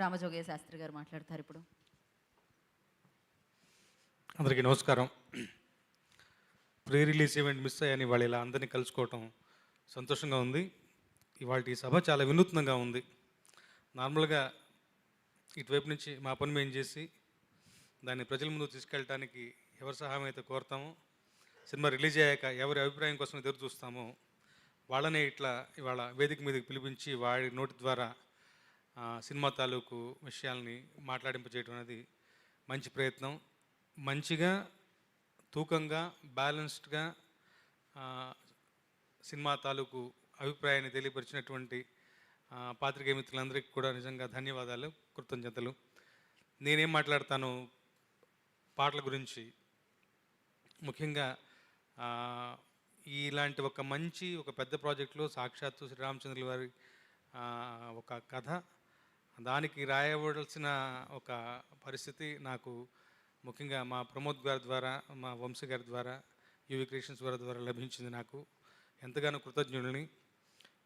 రామజోగయ్య శాస్త్రి గారు మాట్లాడతారు ఇప్పుడు. అందరికీ నమస్కారం. ప్రీ రిలీజ్ ఈవెంట్ మిస్ అయ్యాని వాళ్ళు ఇలా అందరినీ కలుసుకోవటం సంతోషంగా ఉంది. ఇవాళ ఈ సభ చాలా వినూత్నంగా ఉంది. నార్మల్గా ఇటువైపు నుంచి మా పని మేము చేసి దాన్ని ప్రజల ముందు తీసుకెళ్ళడానికి ఎవరి సహాయం అయితే కోరుతామో, సినిమా రిలీజ్ అయ్యాక ఎవరి అభిప్రాయం కోసం ఎదురు చూస్తామో వాళ్ళనే ఇట్లా ఇవాళ వేదిక మీదకి పిలిపించి వాడి నోటి ద్వారా సినిమా తాలూకు విషయాల్ని మాట్లాడింపజేయడం అనేది మంచి ప్రయత్నం. మంచిగా తూకంగా బ్యాలెన్స్డ్గా సినిమా తాలూకు అభిప్రాయాన్ని తెలియపరిచినటువంటి పాత్రికేయ మిత్రులందరికీ కూడా నిజంగా ధన్యవాదాలు, కృతజ్ఞతలు. నేనేం మాట్లాడతాను పాటల గురించి, ముఖ్యంగా ఇలాంటి ఒక మంచి ఒక పెద్ద ప్రాజెక్టులో సాక్షాత్తు శ్రీరామచంద్రుల వారి ఒక కథ, దానికి రాయవలసిన ఒక పరిస్థితి నాకు ముఖ్యంగా మా ప్రమోద్ గారి ద్వారా, మా వంశీ గారి ద్వారా, యువి క్రియేషన్స్ వారి ద్వారా లభించింది. నాకు ఎంతగానో కృతజ్ఞుడిని.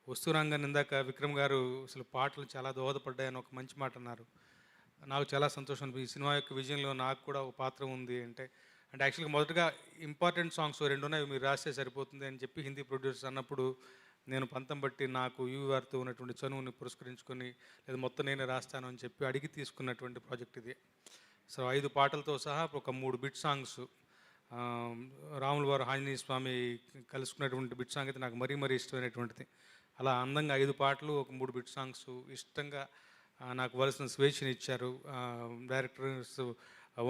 వస్తురాంగాన్ని ఇందాక విక్రమ్ గారు అసలు పాటలు చాలా దోహదపడ్డాయని ఒక మంచి మాట అన్నారు. నాకు చాలా సంతోషం. ఈ సినిమా యొక్క విజయంలో నాకు కూడా ఒక పాత్ర ఉంది అంటే యాక్చువల్గా మొదటగా ఇంపార్టెంట్ సాంగ్స్ 2 ఉన్నాయి, మీరు రాస్తే సరిపోతుంది అని చెప్పి హిందీ ప్రొడ్యూసర్స్ అన్నప్పుడు నేను పంతం బట్టి నాకు యువి వారితో ఉన్నటువంటి చనువుని పురస్కరించుకొని లేదా మొత్తం నేనే రాస్తాను అని చెప్పి అడిగి తీసుకున్నటువంటి ప్రాజెక్ట్ ఇది. సో 5 పాటలతో సహా ఒక 3 బిట్ సాంగ్స్, రాముల వారు ఆంజనేయ స్వామి కలుసుకున్నటువంటి బిట్ సాంగ్ అయితే నాకు మరీ మరీ ఇష్టమైనటువంటిది. అలా అందంగా 5 పాటలు ఒక 3 బిట్ సాంగ్స్ ఇష్టంగా నాకు వలసిన స్వేచ్ఛని ఇచ్చారు డైరెక్టర్స్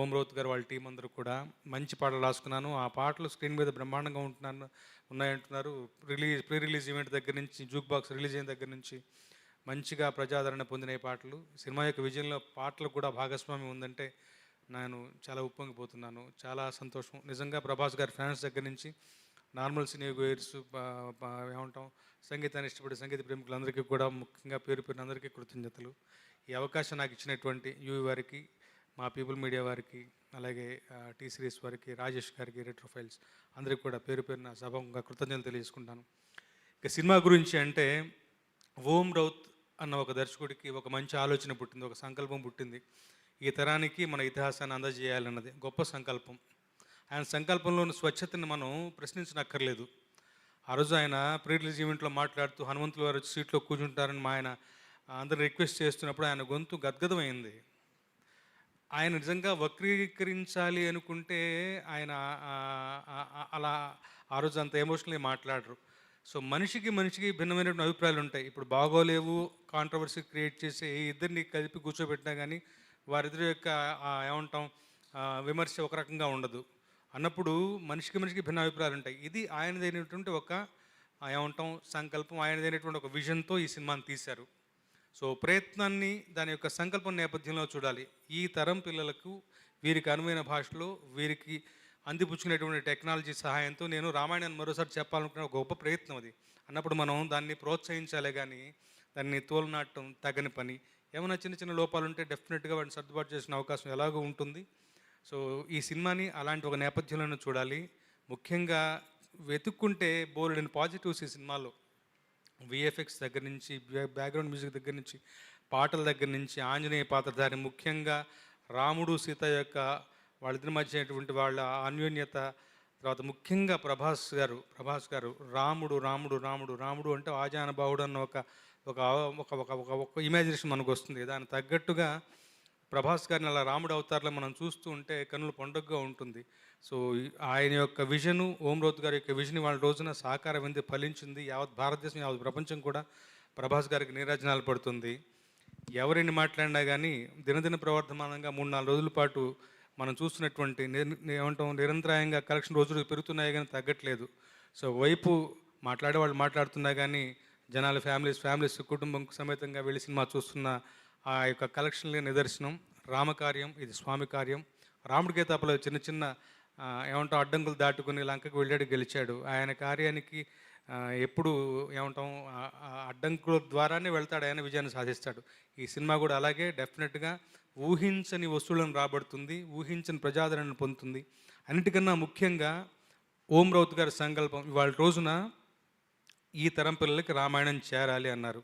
ఓం రౌత్ గారు, వాళ్ళ టీం అందరూ కూడా. మంచి పాటలు రాసుకున్నాను. ఆ పాటలు స్క్రీన్ మీద బ్రహ్మాండంగా ఉన్నాయంటున్నారు. ప్రీ రిలీజ్ ఈవెంట్ దగ్గర నుంచి, జూక్ బాక్స్ రిలీజ్ అయిన దగ్గర నుంచి మంచిగా ప్రజాదరణ పొందిన పాటలు. సినిమా యొక్క విజయంలో పాటలు కూడా భాగస్వామ్యం ఉందంటే నేను చాలా ఉప్పొంగిపోతున్నాను. చాలా సంతోషం నిజంగా. ప్రభాస్ గారి ఫ్యాన్స్ దగ్గర నుంచి నార్మల్ సినీ గోయర్స్, ఏమంటాం, సంగీతాన్ని ఇష్టపడే సంగీత ప్రేమికులందరికీ కూడా, ముఖ్యంగా పేరు పేరున అందరికీ కృతజ్ఞతలు. ఈ అవకాశం నాకు ఇచ్చినటువంటి యూవి వారికి, మా పీపుల్ మీడియా వారికి, అలాగే టీ సిరీస్ వారికి, రాజేష్ గారికి, రెట్రో ఫైల్స్ అందరికీ కూడా పేరు పేరున సభంగా కృతజ్ఞతలు తెలియజేసుకుంటాను. ఇక సినిమా గురించి అంటే, ఓం రౌత్ అన్న ఒక దర్శకుడికి ఒక మంచి ఆలోచన పుట్టింది, ఒక సంకల్పం పుట్టింది. ఈ తరానికి మన ఇతిహాసాన్ని అందజేయాలన్నది గొప్ప సంకల్పం. ఆయన సంకల్పంలోని స్వచ్ఛతని మనం ప్రశ్నించనక్కర్లేదు. ఆ రోజు ఆయన ప్రీ రిలీజ్ ఈవెంట్లో మాట్లాడుతూ హనుమంతుల వారు వచ్చి సీట్లో కూర్చుంటారని ఆయన అందరూ రిక్వెస్ట్ చేస్తున్నప్పుడు ఆయన గొంతు గద్గదమైంది. ఆయన నిజంగా వక్రీకరించాలి అనుకుంటే ఆయన అలా ఆ రోజు అంత ఎమోషనల్గా మాట్లాడరు. సో మనిషికి భిన్నమైనటువంటి అభిప్రాయాలు ఉంటాయి. ఇప్పుడు బాగోలేవు కాంట్రవర్సీ క్రియేట్ చేసి ఇద్దరిని కలిపి కూర్చోబెట్టినా కానీ వారిద్దరి యొక్క ఏమంటాం విమర్శ ఒక రకంగా ఉండదు. అన్నప్పుడు మనిషికి భిన్న అభిప్రాయాలు ఉంటాయి. ఇది ఆయనదైనటువంటి ఒక ఏమంటాం సంకల్పం, ఆయనదైనటువంటి ఒక విజన్తో ఈ సినిమాని తీశారు. సో ప్రయత్నాన్ని దాని యొక్క సంకల్పం నేపథ్యంలో చూడాలి. ఈ తరం పిల్లలకు వీరికి అనువైన భాషలో వీరికి అందిపుచ్చుకునేటువంటి టెక్నాలజీ సహాయంతో నేను రామాయణాన్ని మరోసారి చెప్పాలనుకున్న ఒక గొప్ప ప్రయత్నం అది. అన్నప్పుడు మనం దాన్ని ప్రోత్సహించాలే కానీ దాన్ని తోలునాటం తగని పని. ఏమైనా చిన్న లోపాలు ఉంటే డెఫినెట్గా వాటిని సర్దుబాటు చేసిన అవకాశం ఎలాగో ఉంటుంది. సో ఈ సినిమాని అలాంటి ఒక నేపథ్యంలోనే చూడాలి. ముఖ్యంగా వెతుక్కుంటే బోల్డెన్ పాజిటివ్స్ ఈ సినిమాలో. విఎఫ్ఎక్స్ దగ్గర నుంచి, బ్యాక్గ్రౌండ్ మ్యూజిక్ దగ్గర నుంచి, పాటల దగ్గర నుంచి, ఆంజనేయ పాత్రధారి, ముఖ్యంగా రాముడు సీత యొక్క వాళ్ళిద్దరి మధ్య వాళ్ళ అన్యోన్యత, తర్వాత ముఖ్యంగా ప్రభాస్ గారు రాముడు రాముడు రాముడు రాముడు అంటే ఆజానబాహుడు అన్న ఒక ఇమాజినేషన్ మనకు వస్తుంది. దానికి తగ్గట్టుగా ప్రభాస్ గారిని అలా రాముడు అవతారంలో మనం చూస్తూ ఉంటే కన్నుల పండుగగా ఉంటుంది. సో ఆయన యొక్క విజను, ఓం రౌత్ గారి యొక్క విజన్ వాళ్ళ రోజున సాకారమైంది, ఫలించింది. యావత్ భారతదేశం, యావత్ ప్రపంచం కూడా ప్రభాస్ గారికి నీరాజనాలు పడుతుంది. ఎవరిని మాట్లాడినా కానీ దినదిన ప్రవర్ధమానంగా 3-4 రోజుల పాటు మనం చూస్తున్నటువంటి ఏమంటాం నిరంతరాయంగా కలెక్షన్ రోజులు పెరుగుతున్నాయి కానీ తగ్గట్లేదు. సో వైపు మాట్లాడేవాళ్ళు మాట్లాడుతున్నా కానీ జనాలు ఫ్యామిలీస్ కుటుంబం సమేతంగా వెళ్ళి సినిమా చూస్తున్న ఆ యొక్క కలెక్షన్లే నిదర్శనం. రామకార్యం, ఇది స్వామి కార్యం. రాముడికే తప్పలో చిన్న ఏమంటాం అడ్డంకులు దాటుకుని లంకకు వెళ్ళాడు, గెలిచాడు. ఆయన కార్యానికి ఎప్పుడు ఏమంటాం అడ్డంకుల ద్వారానే వెళ్తాడు, ఆయన విజయాన్ని సాధిస్తాడు. ఈ సినిమా కూడా అలాగే డెఫినెట్గా ఊహించని వస్తువులను రాబడుతుంది, ఊహించని ప్రజాదరణను పొందుతుంది. అన్నిటికన్నా ముఖ్యంగా ఓం రౌత్ గారి సంకల్పం ఇవాళ రోజున ఈ తరం పిల్లలకి రామాయణం చేరాలి అన్నారు.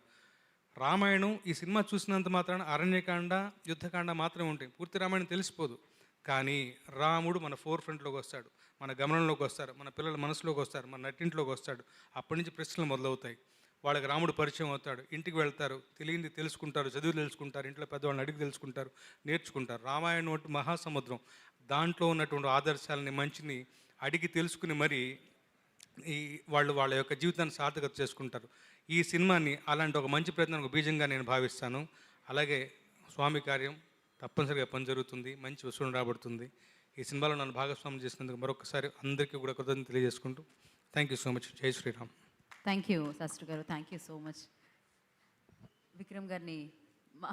రామాయణం ఈ సినిమా చూసినంత మాత్రాన అరణ్యకాండ యుద్ధకాండ మాత్రమే ఉంటాయి, పూర్తి రామాయణం తెలిసిపోదు. కానీ రాముడు మన ఫోర్ ఫ్రంట్లోకి వస్తాడు, మన గమనంలోకి వస్తారు, మన పిల్లల మనసులోకి వస్తారు, మన నట్టింట్లోకి వస్తాడు. అప్పటి నుంచి ప్రశ్నలు మొదలవుతాయి. వాళ్ళకి రాముడు పరిచయం అవుతాడు, ఇంటికి వెళ్తారు, తెలియంది తెలుసుకుంటారు, చదువు తెలుసుకుంటారు, ఇంట్లో పెద్దవాళ్ళని అడిగి తెలుసుకుంటారు, నేర్చుకుంటారు. రామాయణం ఒకటి మహాసముద్రం, దాంట్లో ఉన్నటువంటి ఆదర్శాలని మంచిని అడిగి తెలుసుకుని మరి ఈ వాళ్ళ యొక్క జీవితాన్ని సార్థకత చేసుకుంటారు. ఈ సినిమాని అలాంటి ఒక మంచి ప్రయత్నానికి బీజంగా నేను భావిస్తాను. అలాగే స్వామి కార్యం తప్పనిసరిగా పని జరుగుతుంది, మంచి వసూలు రాబడుతుంది. ఈ సినిమాలో నన్ను భాగస్వామ్యం చేసినందుకు మరొకసారి అందరికీ కూడా కృతజ్ఞతలు తెలియజేసుకుంటూ థ్యాంక్ యూ సో మచ్. జై శ్రీరామ్. థ్యాంక్ యూ శాస్త్రి గారు, thank you so much. Vikram గారిని మా